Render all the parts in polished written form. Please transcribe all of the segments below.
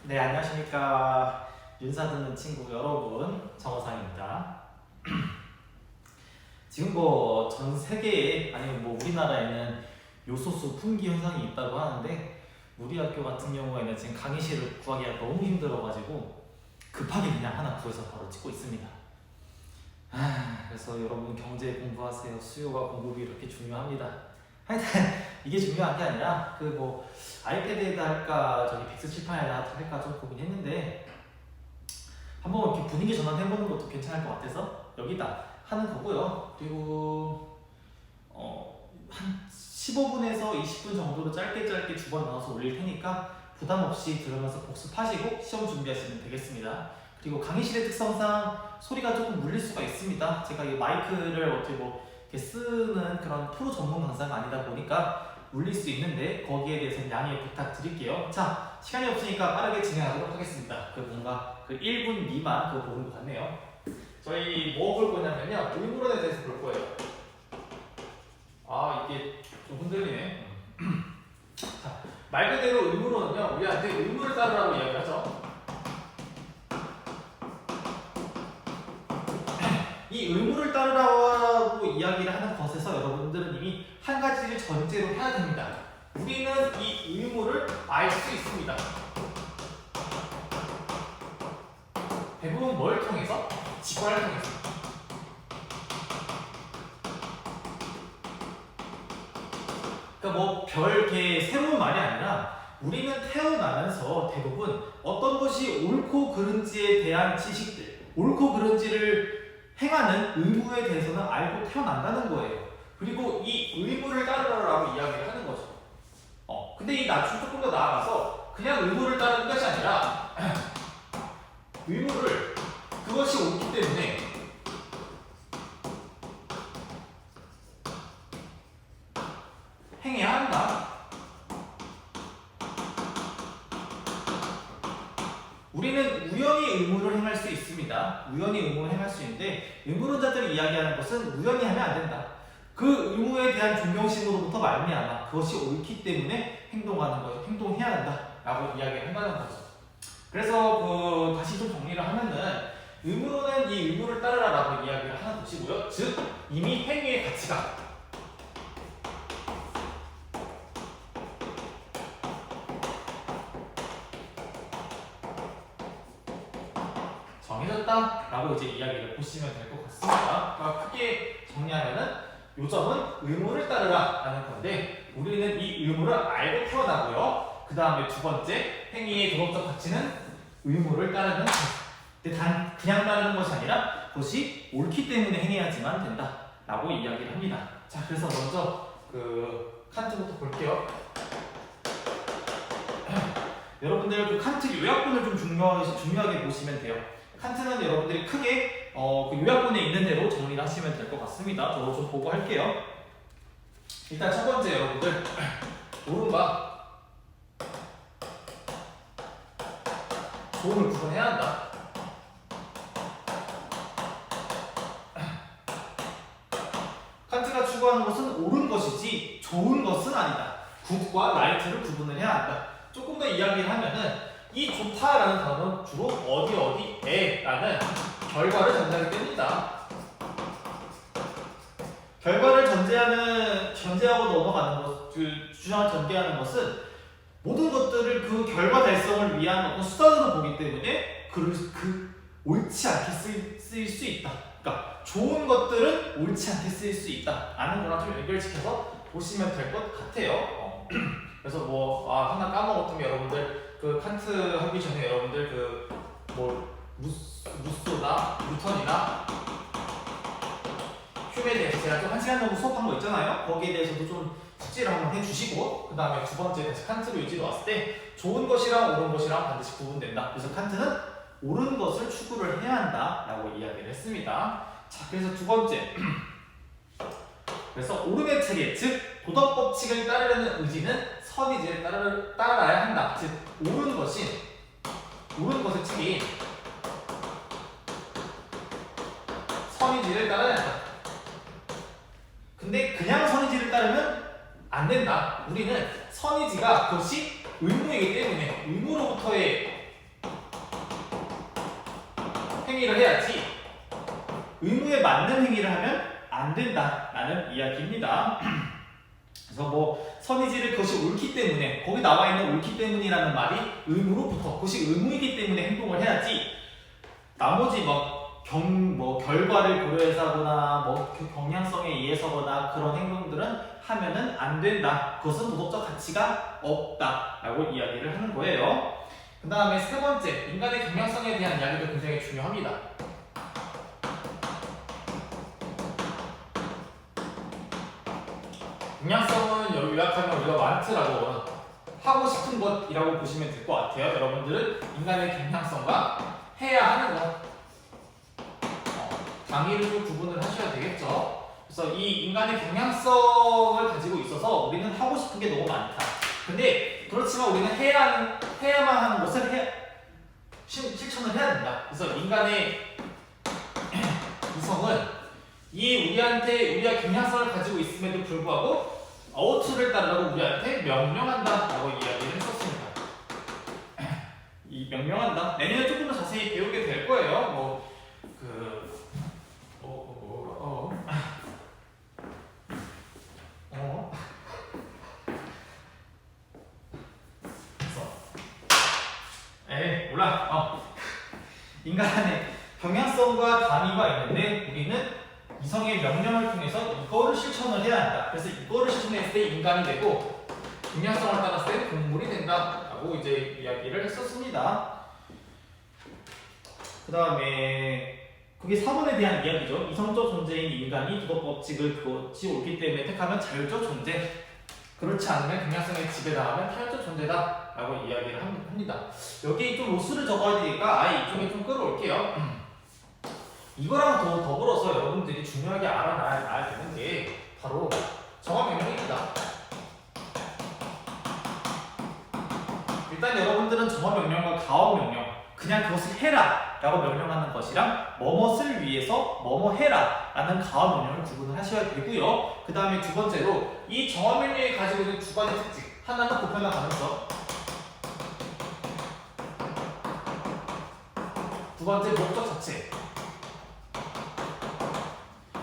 네, 안녕하십니까. 윤사 듣는 친구 여러분, 정호상입니다. 지금 뭐 전 세계에 아니면 뭐 우리나라에는 요소수 품귀 현상이 있다고 하는데 우리 학교 같은 경우에는 지금 강의실을 구하기가 너무 힘들어가지고 급하게 그냥 하나 구해서 바로 찍고 있습니다. 그래서 여러분 경제 공부하세요. 수요가 공급이 이렇게 중요합니다. 하여튼 이게 중요한 게 아니라 그 뭐 아이패드에다 할까 저기 빅스 칠판에다 할까 좀 고민했는데 한번 이렇게 분위기 전환해보는 것도 괜찮을 것 같아서 여기다 하는 거고요. 그리고 한 15분에서 20분 정도로 짧게 두 번 나눠서 올릴 테니까 부담 없이 들으면서 복습하시고 시험 준비하시면 되겠습니다. 그리고 강의실의 특성상 소리가 조금 물릴 수가 있습니다. 제가 이 마이크를 어떻게 뭐 이렇게 쓰는 그런 프로 전문 강사가 아니다 보니까 울릴 수 있는데 거기에 대해서는 양해 부탁드릴게요. 자, 시간이 없으니까 빠르게 진행하도록 하겠습니다. 그 뭔가 그 1분 미만 그거 보는 것 같네요. 저희 뭐 볼 거냐면요, 의무론에 대해서 볼 거예요. 이게 좀 흔들리네. 자, 말 그대로 의무론은요, 우리한테 의무를 따르라고 이야기를 하죠. 이 의무를 따르라고 이야기를 하는 것에서 여러분들은 이미 한 가지를 전제로 해야 됩니다. 우리는 이 의무를 알 수 있습니다. 대부분 뭘 통해서? 직관을 통해서. 그러니까 뭐 별개 새로운 말이 아니라 우리는 태어나면서 대부분 어떤 것이 옳고 그른지에 대한 지식들, 옳고 그른지를 행하는 의무에 대해서는 알고 태어난다는 거예요. 그리고 이 의무를 따르라고 이야기를 하는 거죠. 근데 이 낮춤 조금 더 나아가서 그냥 의무를 따르는 것이 아니라 의무를 그것이 옳기 때문에 행해야 한다. 우리는 우연히 의무를 행할 수 있습니다. 우연히 의무를 행할 수 있는데 의무론자들이 이야기하는 것은 우연히 하면 안 된다. 그 의무에 대한 존경심으로부터 말미암아 그것이 옳기 때문에 행동해야 한다라고 이야기를 한다는 거죠. 그래서 다시 좀 정리를 하면은 의무론은 이 의무를 따르라라고 이야기를 하는 것이고요. 즉 이미 행위의 가치가 정해졌다라고 이제 이야기를 보시면 될 것 같습니다. 그러니까 크게 정리하면은 요점은 의무를 따르라라는 건데 우리는 이 의무를 알고 태어나고요. 그 다음에 두 번째 행위의 도덕적 가치는 의무를 따르는 것. 근데 단 그냥 따르는 것이 아니라 그것이 옳기 때문에 행해야지만 된다라고 이야기를 합니다. 자, 그래서 먼저 칸트부터 볼게요. 여러분들 그 칸트 요약본을 좀 중요하게 보시면 돼요. 칸트는 여러분들이 크게 그 요약본에 있는 대로 정리를 하시면 될 것 같습니다. 저도 좀 보고 할게요. 일단 첫 번째 여러분들 옳음과 좋음을 구분해야 한다. 칸트가 추구하는 것은 옳은 것이지 좋은 것은 아니다. 굿과 라이트를 구분을 해야 한다. 조금 더 이야기를 하면은 이 좋다라는 단어는 주로 어디에라는 결과를 전제하기 때문이다. 결과를 전제하고 넘어가는 것, 주장을 전개하는 것은 모든 것들을 그 결과 달성을 위한 어떤 수단으로 보기 때문에 옳지 않게 쓰일 수 있다. 그러니까 좋은 것들은 옳지 않게 쓰일 수 있다. 라는 거랑 좀 연결시켜서 보시면 될 것 같아요. 그래서 하나 까먹었던 게 여러분들 칸트 하기 전에 여러분들 루소나 뉴턴이나 휴메에 대해서 제가 좀 1시간 정도 수업한 거 있잖아요. 거기에 대해서도 좀 숙지를 한번 해주시고 그 다음에 두 번째 다시 칸트로 유지로 왔을 때 좋은 것이랑 옳은 것이랑 반드시 구분된다. 그래서 칸트는 옳은 것을 추구를 해야 한다 라고 이야기를 했습니다. 자, 그래서 두 번째 그래서 옳음의 체계, 즉 도덕 법칙을 따르려는 의지는 선의지를 따라야 한다. 즉 옳은 것의 책임 선의지를 따라야 한다. 근데 그냥 선의지를 따르면 안 된다. 우리는 선의지가 그것이 의무이기 때문에 의무로부터의 행위를 해야지 의무에 맞는 행위를 하면 안 된다라는 이야기입니다. 그래서 뭐 선의지를 그것이 옳기 때문에 거기 나와 있는 옳기 때문이라는 말이 의무로부터 그것이 의무이기 때문에 행동을 해야지 나머지 뭐 결과를 고려해서 하거나 뭐 경향성에 의해서거나 그런 행동들은 하면은 안 된다. 그것은 도덕적 가치가 없다라고 이야기를 하는 거예요. 그 다음에 세 번째, 인간의 경향성에 대한 이야기도 굉장히 중요합니다. 경향성은 요약하면 우리가 만트라고 하고 싶은 것이라고 보시면 될 것 같아요. 여러분들은 인간의 경향성과 해야 하는 것 당위를 좀 구분을 하셔야 되겠죠. 그래서 이 인간의 경향성을 가지고 있어서 우리는 하고 싶은 게 너무 많다. 근데 그렇지만 우리는 해야만 하는 것을 실천을 해야 된다. 그래서 인간의 이성은 우리가 경향성을 가지고 있음에도 불구하고 어투를 따르라고 우리한테 명령한다라고 이야기를 했었습니다. 이 명령한다. 내년에 조금 더 자세히 배우게 될 거예요. 몰라. 인간의 경향성과 당위가 있는데 우리는 이성의 명령을 통해서 이거를 실천을 해야 한다. 그래서 이거를 실천했을 때 인간이 되고 경향성을 따랐을 때 동물이 된다라고 이제 이야기를 했었습니다. 그 다음에 그게 4번에 대한 이야기죠. 이성적 존재인 인간이 도덕 법칙을 그것이 옳기 때문에 택하면 자율적 존재. 그렇지 않으면 경향성에 지배당하면 타율적 존재다 라고 이야기를 합니다. 여기 좀 로스를 적어야 되니까 이쪽에 좀 끌어올게요. 이거랑 더불어서 여러분들이 중요하게 알아놔야 되는 게 바로 정화명령입니다. 일단 여러분들은 정화명령과 가업명령, 그냥 그것을 해라 라고 명령하는 것이랑 뭐뭇을 위해서 뭐뭐 해라 라는 가업명령을 구분을 하셔야 되고요. 그 다음에 두 번째로 이 정화명령이 가지고 있는 두 가지 특징, 하나는 보편화 가능성, 두 번째 목적 자체에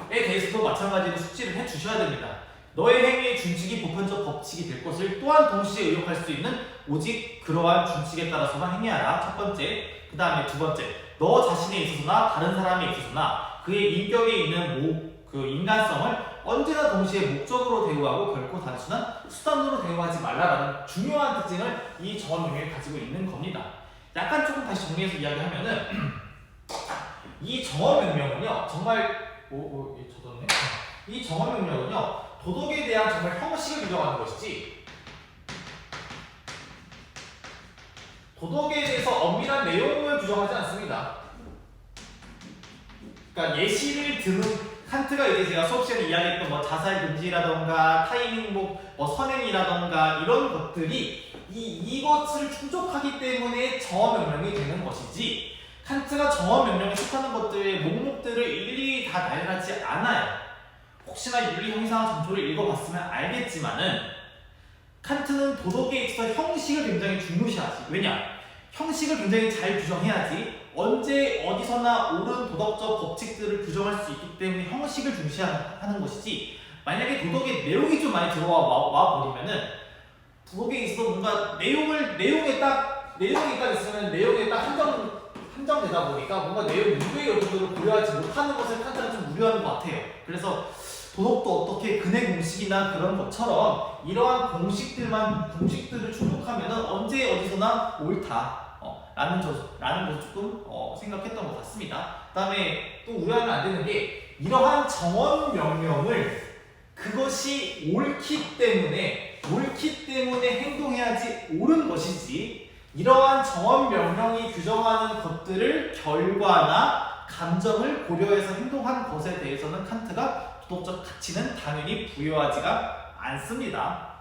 대해서도 마찬가지로 숙지를 해주셔야 됩니다. 너의 행위의 준칙이 보편적 법칙이 될 것을 또한 동시에 의역할 수 있는 오직 그러한 준칙에 따라서만 행해하라. 첫 번째. 그 다음에 두 번째. 너 자신에 있어서나 다른 사람에 있어서나 그의 인격에 있는 그 인간성을 언제나 동시에 목적으로 대우하고 결코 단순한 수단으로 대우하지 말라라는 중요한 특징을 이 정화명령이 가지고 있는 겁니다. 약간 조금 다시 정리해서 이야기하면은 이 정화명령은요 정말 젖었네. 이 정화명령은요 도덕에 대한 정말 형식을 규정하는 것이지 도덕에 대해서 엄밀한 내용을 규정하지 않습니다. 그러니까 예시를 드는 칸트가 이제 제가 수업 시간에 이야기했던 뭐 자살 금지라던가 타인행복, 뭐 선행이라던가 이런 것들이 이것을 충족하기 때문에 정화명령이 되는 것이지 칸트가 정화명령에 속하는 것들의 목록들을 일일이 다 나열하지 않아요. 혹시나 윤리 형이상 점초를 읽어봤으면 알겠지만은 칸트는 도덕에 있어서 형식을 굉장히 중요시하지. 왜냐? 형식을 굉장히 잘 규정해야지 언제 어디서나 옳은 도덕적 법칙들을 규정할 수 있기 때문에 형식을 중시하는 것이지 만약에 도덕의 내용이 좀 많이 들어와 버리면은 도덕에 있어서 뭔가 내용에 딱 있으면 내용에 딱 한정되다 보니까 뭔가 내용 이외의 요소들을 고려하지 못하는 것을 칸트는 좀 우려하는 것 같아요. 그래서 도덕도 어떻게 근해 공식이나 그런 것처럼 이러한 공식들을 충족하면은 언제 어디서나 옳다. 라는 것을 조금 생각했던 것 같습니다. 그 다음에 또 우려하면 안 되는 게 이러한 정원 명령을 그것이 옳기 때문에 행동해야지 옳은 것이지 이러한 정원 명령이 규정하는 것들을 결과나 감정을 고려해서 행동한 것에 대해서는 칸트가 도덕적 가치는 당연히 부여하지가 않습니다.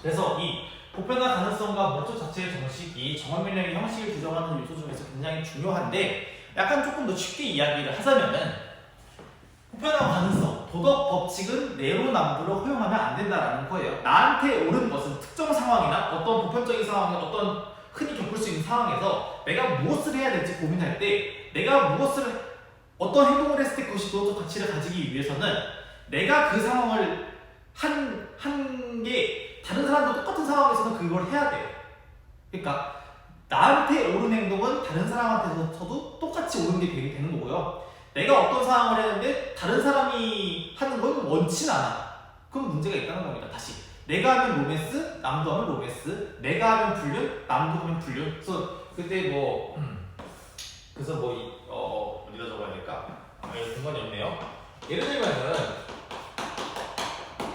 그래서 이 보편화 가능성과 목적 자체의 정식이 정화명령의 형식을 규정하는 요소 중에서 굉장히 중요한데 약간 조금 더 쉽게 이야기를 하자면은 보편화 가능성 도덕 법칙은 내로남불을 허용하면 안 된다라는 거예요. 나한테 옳은 것은 특정 상황이나 어떤 보편적인 상황에 어떤 흔히 겪을 수 있는 상황에서 내가 무엇을 해야 될지 고민할 때 내가 무엇을 어떤 행동을 했을 때 그것이 도덕적 가치를 가지기 위해서는 내가 그 상황을 한 게 다른 사람도 똑같은 상황에서는 그걸 해야 돼요. 그러니까 나한테 옳은 행동은 다른 사람한테서도 똑같이 옳은 게 되는 거고요. 내가 어떤 상황을 했는데 다른 사람이 하는 건 원치는 않아. 그럼 문제가 있다는 겁니다. 다시 내가 하면 로맨스, 남도 하면 로맨스. 내가 하면 불륜, 남도 하면 불륜. 그래서 그때 어디다 적어야 될까? 여기 공간이 없네요. 예를 들면은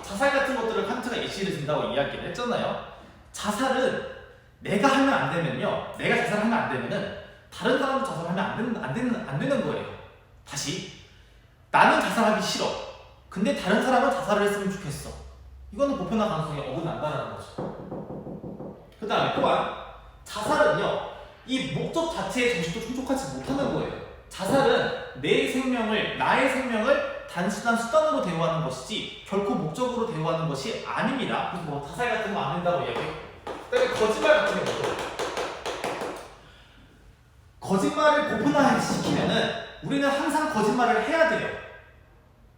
자살 같은 것들을 칸트가 예시를 든다고 이야기를 했잖아요. 자살은 내가 하면 안 되면요. 내가 자살하면 안 되면은 다른 사람도 자살하면 안 되는 거예요. 다시 나는 자살하기 싫어. 근데 다른 사람은 자살을 했으면 좋겠어. 이거는 보편화 가능성이 어긋난다는 거죠. 그 다음에 또한 자살은요. 이 목적 자체의 정신도 충족하지 못하는 거예요. 자살은 나의 생명을 단순한 수단으로 대우하는 것이지 결코 목적으로 대우하는 것이 아닙니다. 그래서 뭐 자살 같은 거 안 된다고 이야기해요. 그다음에 거짓말 같은 경우도 거짓말을 보편화시키면은 우리는 항상 거짓말을 해야 돼요.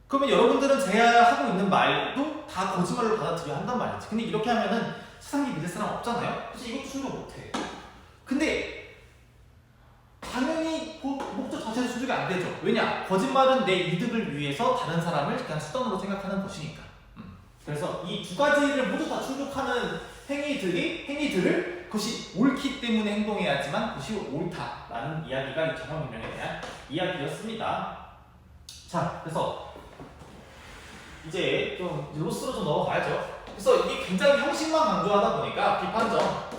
그러면 여러분들은 제가 하고 있는 말도 다 거짓말로 받아들여야 한단 말이지. 근데 이렇게 하면은 세상에 믿을 사람 없잖아요. 그래서 이것도 충족 못해. 근데 당연히 목적 자체는 충족이 안 되죠. 왜냐? 거짓말은 내 이득을 위해서 다른 사람을 그냥 수단으로 생각하는 것이니까. 그래서 이 두 가지를 모두 다 충족하는 행위들을 그것이 옳기 때문에 행동해야지만 그것이 옳다라는 이야기가 이 경험명령에 대한 이야기였습니다. 자, 그래서 이제 좀 로스로 좀 넘어가야죠. 그래서 이게 굉장히 형식만 강조하다 보니까 비판적,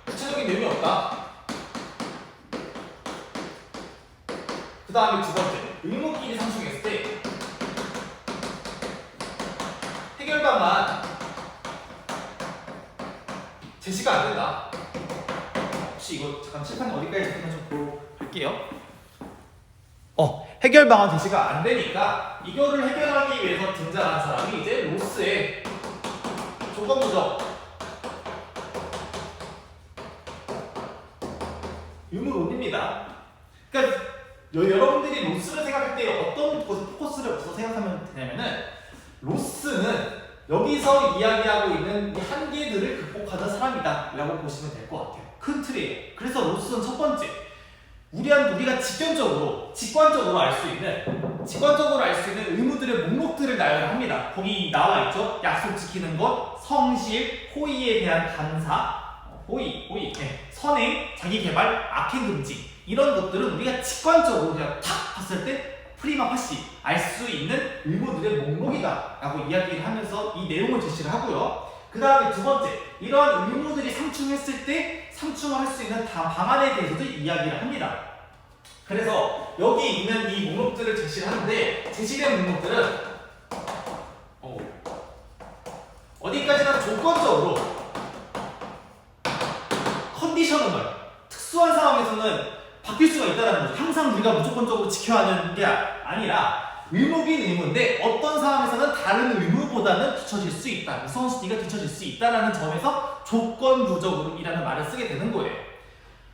구체적인 내용이 없다. 그 다음에 두 번째, 의무끼리 상충했을 때 해결방안 제시가 안 된다. 혹시 이거 잠깐 칠판 어디까지 있나 좀 보고 갈게요. 해결 방안 제시가 안 되니까 이거를 해결하기 위해서 등장한 사람이 이제 로스의 조건부적 의무론입니다. 그러니까 여러분들이 로스를 생각할 때 어떤 곳에 포커스를 어디서 생각하면 되냐면은 로스는 여기서 이야기하고 있는 이 한계들을 극복하는 사람이다 라고 보시면 될 것 같아요. 큰 틀이에요. 그래서 로스는 첫 번째, 우리가 직관적으로 알 수 있는 의무들의 목록들을 나열합니다. 거기 나와 있죠. 약속 지키는 것, 성실, 호의에 대한 감사, 선행, 자기개발, 악행 금지, 이런 것들은 우리가 직관적으로 그냥 탁 봤을 때 프리마 파시 알 수 있는 의무들의 목록이다 라고 이야기를 하면서 이 내용을 제시를 하고요. 그 다음에 두 번째, 이러한 의무들이 상충했을 때 상충할 수 있는 방안에 대해서도 이야기를 합니다. 그래서 여기 있는 이 목록들을 제시를 하는데, 제시된 목록들은 어디까지나 조건적으로 컨디셔널, 특수한 상황에서는 바뀔 수가 있다는 거죠. 항상 우리가 무조건적으로 지켜야 하는 게 아니라 의무긴 의무인데 어떤 상황에서는 다른 의무보다는 뒤처질 수 있다. 우선순위가 뒤처질 수 있다는 점에서 조건부적으로이라는 말을 쓰게 되는 거예요.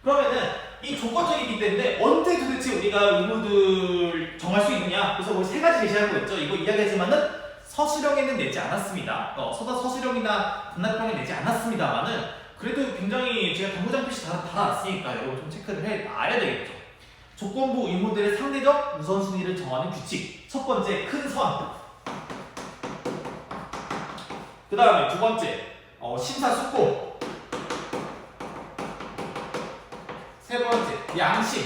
그러면은 이 조건적이기 때문에 언제 도대체 우리가 의무들 정할 수 있느냐? 그래서 세 가지 제시하고 있죠. 이거 이야기하지만은 서술형에는 내지 않았습니다. 서술형이나 분납형에 내지 않았습니다만은 그래도 굉장히 제가 당구장 표시 달아놨으니까 이거 좀 체크를 해놔야 되겠죠. 조건부 의무들의 상대적 우선순위를 정하는 규칙. 첫 번째, 큰 선. 그 다음에 두 번째, 심사숙고. 세 번째, 양심.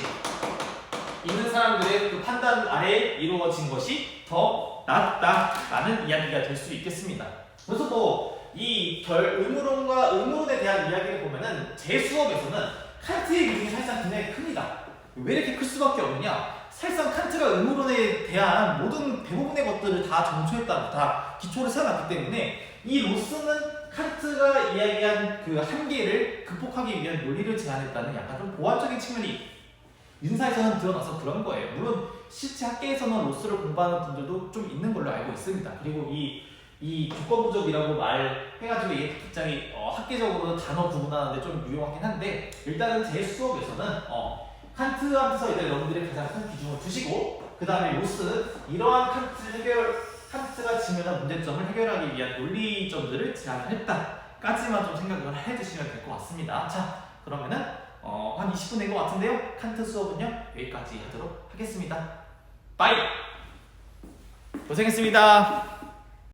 있는 사람들의 그 판단 아래에 이루어진 것이 더 낫다라는 이야기가 될 수 있겠습니다. 그래서 또 이 의무론에 대한 이야기를 보면은 제 수업에서는 칸트의 비중이 사실상 굉장히 큽니다. 왜 이렇게 클 수밖에 없느냐? 사실상 칸트가 의무론에 대한 대부분의 것들을 다 정초했다고 다 기초를 세워놨기 때문에 이 로스는 칸트가 이야기한 그 한계를 극복하기 위한 논리를 제안했다는 약간 좀 보완적인 측면이 인사에서는 드러나서 그런 거예요. 물론 실제 학계에서는 로스를 공부하는 분들도 좀 있는 걸로 알고 있습니다. 그리고 이 조건 부족이라고 말해가지고 얘 굉장히 학계적으로는 단어 구분하는데 좀 유용하긴 한데, 일단은 제 수업에서는 칸트한테서 일단 여러분들이 가장 큰 기준을 두시고, 그 다음에 로스 이러한 칸트가 지면한 문제점을 해결하기 위한 논리점들을 제안했다까지만 좀 생각을 해주시면 될 것 같습니다. 자, 그러면은 한 20분 된 것 같은데요. 칸트 수업은요 여기까지 하도록 하겠습니다. 빠이. 고생했습니다.